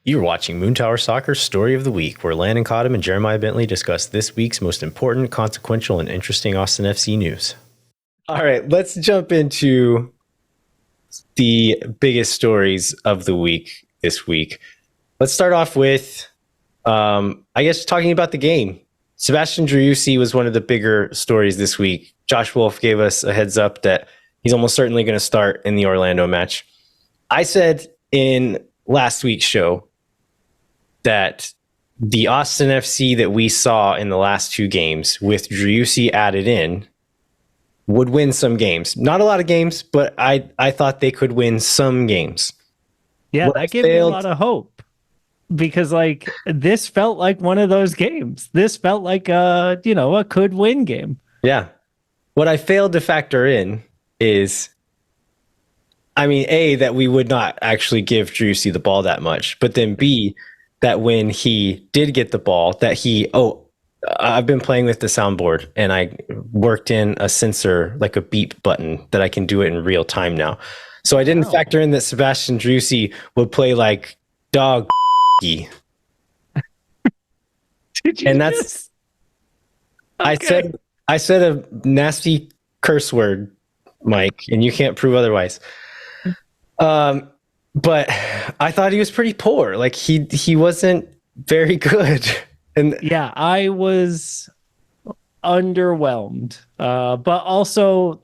You're watching Moontower Soccer's Story of the Week, where Landon Cottam and Jeremiah Bentley discuss this week's most important, consequential, and interesting Austin FC news. All right, let's jump into the biggest stories of the week this week. Let's start off with, I guess, talking about the game. Sebastian Driussi was one of the bigger stories this week. Josh Wolf gave us a heads up that he's almost certainly going to start in the Orlando match. I said in last week's show that the Austin FC that we saw in the last two games with Driussi added in would win some games. Not a lot of games, but I thought they could win some games. Yeah, What that gave me a lot of hope because this felt like one of those games. This felt like a could win game. Yeah. What I failed to factor in is, A, that we would not actually give Driussi the ball that much, but then B, that when he did get the ball, I've been playing with the soundboard and I worked in a sensor, like a beep button that I can do it in real time now. So I didn't factor in that Sebastian Driussi would play like dog. Did you And that's, okay. I said a nasty curse word, Mike, and you can't prove otherwise. But I thought he was pretty poor. Like he wasn't very good. And yeah, I was underwhelmed. But also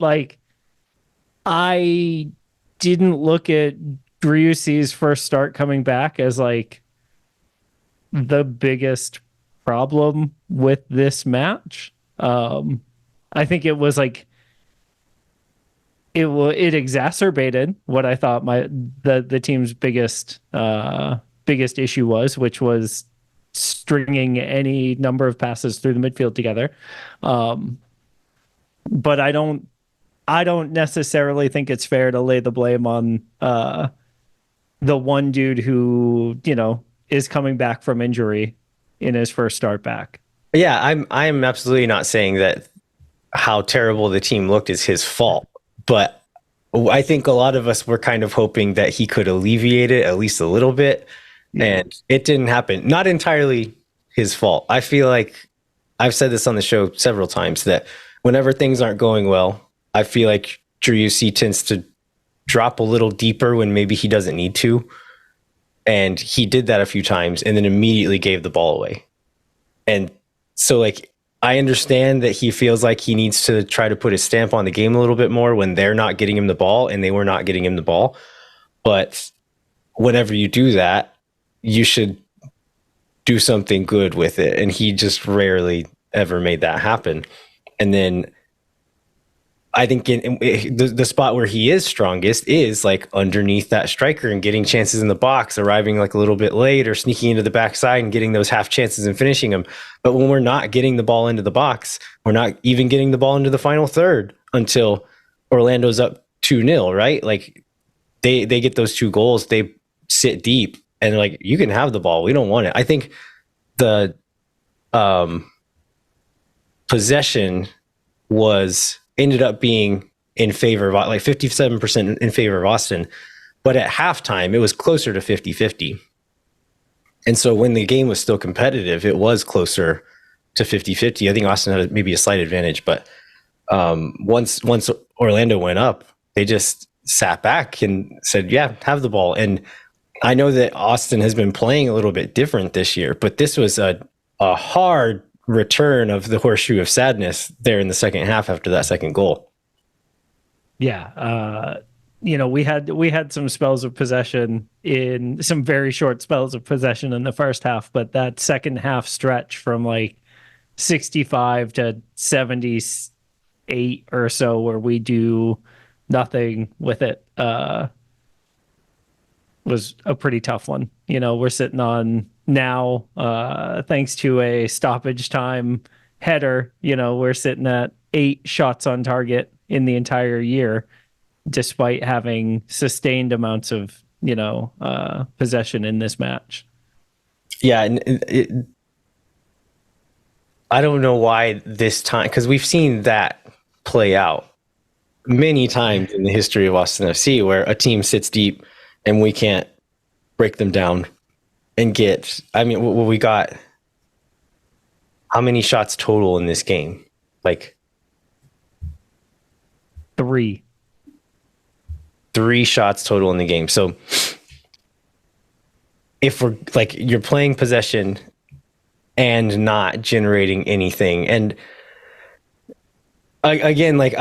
I didn't look at Driussi's first start coming back as the biggest problem with this match. I think it was it exacerbated what I thought the team's biggest issue was, which was stringing any number of passes through the midfield together. But I don't necessarily think it's fair to lay the blame on the one dude who, is coming back from injury in his first start back. Yeah, I'm absolutely not saying that how terrible the team looked is his fault, but I think a lot of us were kind of hoping that he could alleviate it at least a little bit, and it didn't happen. Not entirely his fault. I feel like I've said this on the show several times that whenever things aren't going well, I feel like Driussi tends to drop a little deeper when maybe he doesn't need to. And he did that a few times and then immediately gave the ball away. And so I understand that he feels like he needs to try to put his stamp on the game a little bit more when they're not getting him the ball and they were not getting him the ball. But whenever you do that, you should do something good with it. And he just rarely ever made that happen. And then I think in the spot where he is strongest is underneath that striker and getting chances in the box, arriving a little bit late or sneaking into the backside and getting those half chances and finishing them. But when we're not getting the ball into the box, we're not even getting the ball into the final third until Orlando's up 2-0, right? They get those two goals, they sit deep and you can have the ball. We don't want it. I think the possession ended up being in favor of 57% in favor of Austin, but at halftime it was closer to 50-50. And so when the game was still competitive, it was closer to 50-50. I think Austin had maybe a slight advantage, but once Orlando went up, they just sat back and said, yeah, have the ball. And I know that Austin has been playing a little bit different this year, but this was a hard return of the horseshoe of sadness there in the second half after that second goal. Yeah. We had some spells of possession in some very short spells of possession in the first half, but that second half stretch from 65 to 78 or so where we do nothing with it was a pretty tough one. We're sitting on now, thanks to a stoppage time header, we're sitting at 8 shots on target in the entire year, despite having sustained amounts of, possession in this match. Yeah. And I don't know why this time, because we've seen that play out many times in the history of Austin FC where a team sits deep and we can't break them down. and get, I mean, we got how many shots total in this game? Like 3. 3 shots total in the game. So if we're like, you're playing possession and not generating anything. And again, like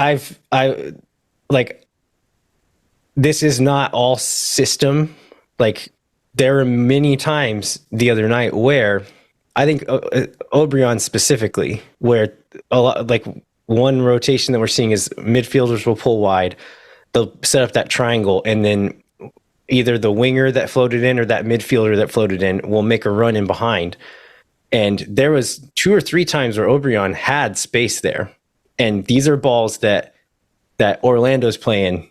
like this is not all system. Like there were many times the other night where I think Obrion specifically, where a lot, like one rotation that we're seeing is midfielders will pull wide, they'll set up that triangle, and then either the winger that floated in or that midfielder that floated in will make a run in behind. And there was 2 or 3 times where Obrion had space there, and these are balls that Orlando's playing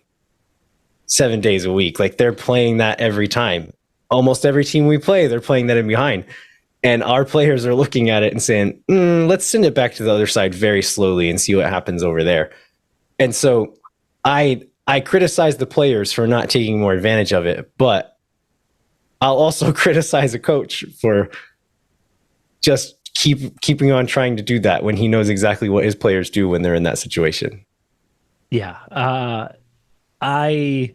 7 days a week. Like they're playing that every time. Almost every team we play, they're playing that in behind. And our players are looking at it and saying, let's send it back to the other side very slowly and see what happens over there. And so I criticize the players for not taking more advantage of it, but I'll also criticize a coach for just keeping on trying to do that when he knows exactly what his players do when they're in that situation. Yeah. I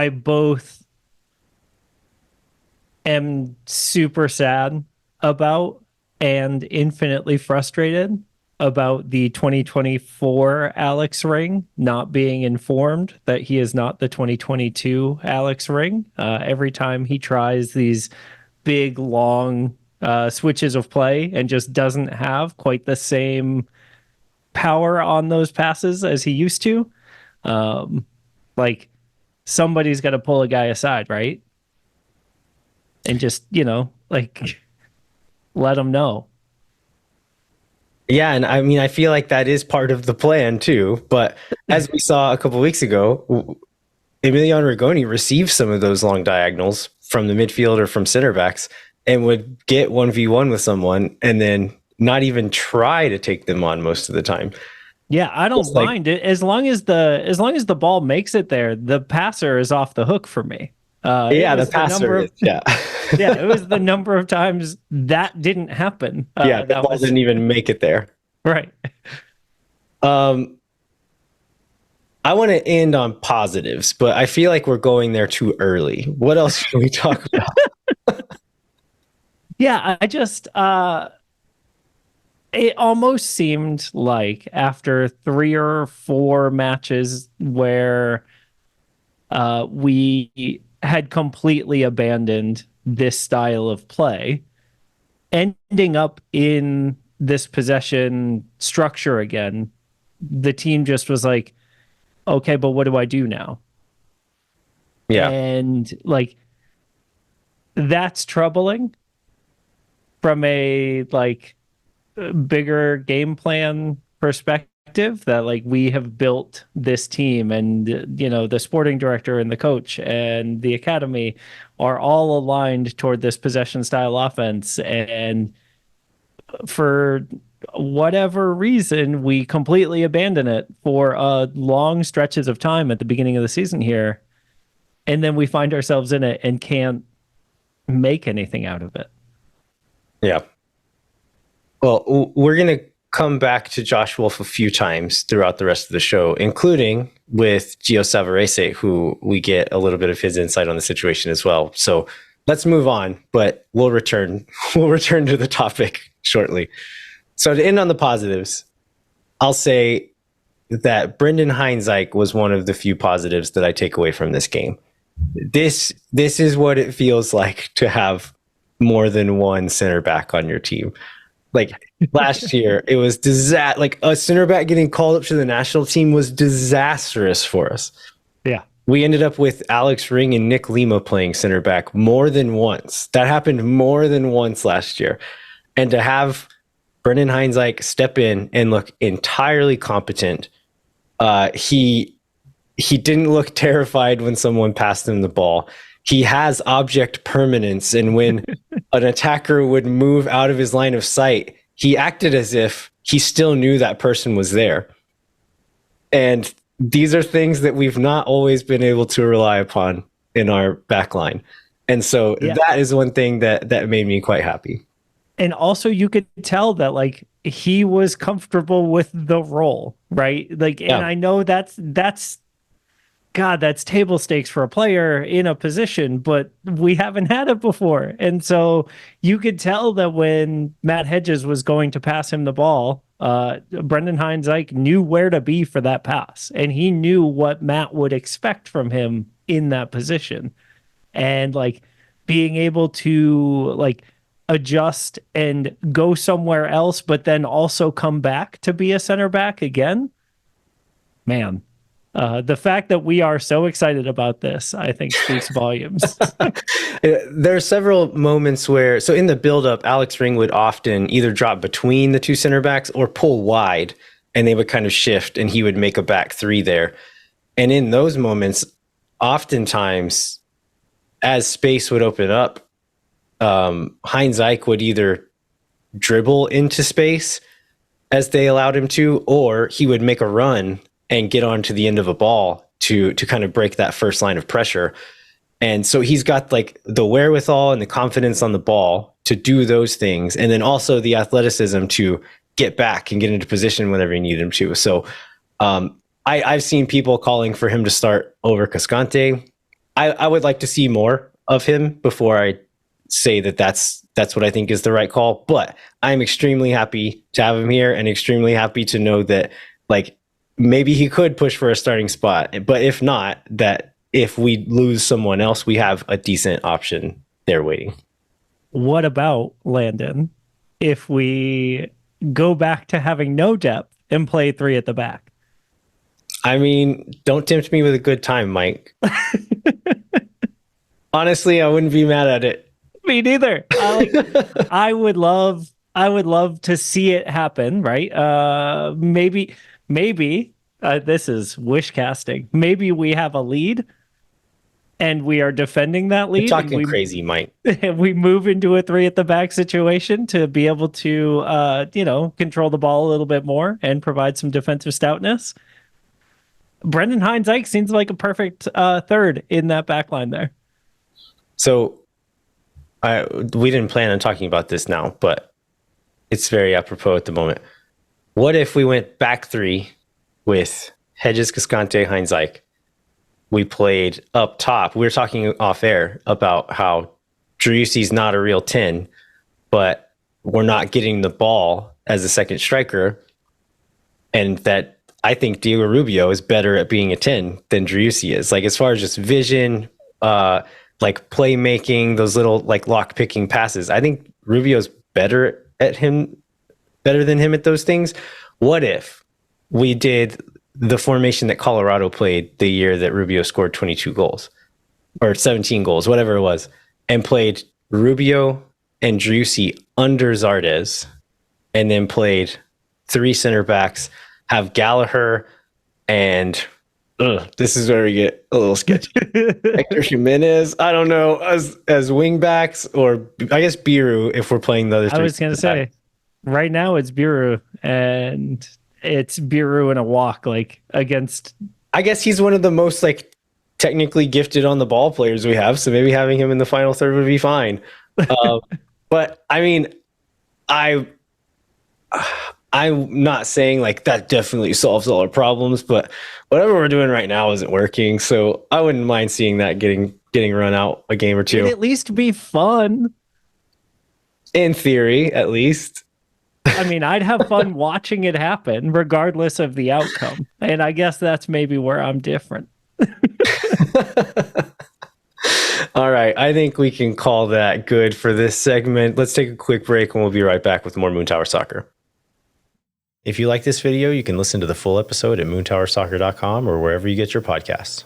both am super sad about and infinitely frustrated about the 2024 Alex Ring not being informed that he is not the 2022 Alex Ring. Every time he tries these big, long switches of play and just doesn't have quite the same power on those passes as he used to. Like somebody's got to pull a guy aside, right? And just, like let him know. Yeah, and I mean, I feel like that is part of the plan too. But as we saw a couple of weeks ago, Emiliano Rigoni received some of those long diagonals from the midfield or from center backs and would get 1v1 with someone and then not even try to take them on most of the time. Yeah, I don't mind it as long as the ball makes it there. The passer is off the hook for me. Yeah, the passer is, yeah. Yeah, it was the number of times that didn't happen. Yeah, the ball didn't even make it there. Right. I want to end on positives, but I feel like we're going there too early. What else can we talk about? Yeah, I just it almost seemed like after 3 or 4 matches where we had completely abandoned this style of play, ending up in this possession structure again, the team just was like, okay, but what do I do now? Yeah. And like, that's troubling from a like bigger game plan perspective, that like we have built this team and the sporting director and the coach and the academy are all aligned toward this possession style offense, and for whatever reason we completely abandon it for long stretches of time at the beginning of the season here, and then we find ourselves in it and can't make anything out of it. Yeah. Well, we're going to come back to Josh Wolf a few times throughout the rest of the show, including with Gio Savarese, who we get a little bit of his insight on the situation as well. So let's move on, but we'll return to the topic shortly. So to end on the positives, I'll say that Brendan Heinzike was one of the few positives that I take away from this game. This is what it feels like to have more than one center back on your team. Like last year, it was like a center back getting called up to the national team was disastrous for us. Yeah. We ended up with Alex Ring and Nick Lima playing center back more than once. That happened more than once last year. And to have Brendan Heinzike step in and look entirely competent, he didn't look terrified when someone passed him the ball. He has object permanence, and when an attacker would move out of his line of sight, he acted as if he still knew that person was there. And these are things that we've not always been able to rely upon in our back line. And so Yeah. that is one thing that made me quite happy. And also you could tell that like he was comfortable with the role, right? Like, and Yeah. I know that's God, that's table stakes for a player in a position, but we haven't had it before. And so you could tell that when Matt Hedges was going to pass him the ball, Brendan Hines-Ike knew where to be for that pass, and he knew what Matt would expect from him in that position. And like being able to like adjust and go somewhere else, but then also come back to be a center back again, man. The fact that we are so excited about this, I think, speaks volumes. There are several moments where, so in the build-up, Alex Ring would often either drop between the two center backs or pull wide, and they would kind of shift, and he would make a back three there. And in those moments, oftentimes, as space would open up, Heinz Ike would either dribble into space as they allowed him to, or he would make a run and get onto the end of a ball to kind of break that first line of pressure. And so he's got like the wherewithal and the confidence on the ball to do those things, and then also the athleticism to get back and get into position whenever you need him to. So I've seen people calling for him to start over Cascante. I would like to see more of him before I say that that's what I think is the right call. But I'm extremely happy to have him here, and extremely happy to know that like maybe he could push for a starting spot. But if not, that if we lose someone else, we have a decent option there waiting. What about Landon if we go back to having no depth and play three at the back? I mean, don't tempt me with a good time, Mike. Honestly, I wouldn't be mad at it. Me neither. I would love to see it happen, right? Maybe this is wish casting. Maybe we have a lead and we are defending that lead. You're talking crazy, Mike. And we move into a three at the back situation to be able to control the ball a little bit more and provide some defensive stoutness. Brendan Hines-Ike seems like a perfect third in that back line there. So we didn't plan on talking about this now, but it's very apropos at the moment. What if we went back three with Hedges, Cascante, Hines-Ike? We played up top. We were talking off air about how Driussi's not a real 10, but we're not getting the ball as a second striker, and that I think Diego Rubio is better at being a 10 than Driussi is. Like as far as just vision, like playmaking, those little like lock picking passes. I think Rubio's better than him at those things. What if we did the formation that Colorado played the year that Rubio scored 22 goals or 17 goals, whatever it was, and played Rubio and Driussi under Zardes, and then played three center backs, have Gallagher and this is where we get a little sketchy. Hector Jimenez, I don't know, as wing backs, or I guess Biru if we're playing the other three. I was going to say, right now it's Biru, and it's Biru in a walk, like against. I guess he's one of the most like technically gifted on the ball players we have, so maybe having him in the final third would be fine. But I mean, I'm not saying like that definitely solves all our problems, but whatever we're doing right now isn't working. So I wouldn't mind seeing that getting run out a game or two. It'd at least be fun. In theory, at least. I mean, I'd have fun watching it happen regardless of the outcome. And I guess that's maybe where I'm different. All right. I think we can call that good for this segment. Let's take a quick break and we'll be right back with more Moontower Soccer. If you like this video, you can listen to the full episode at moontowersoccer.com or wherever you get your podcasts.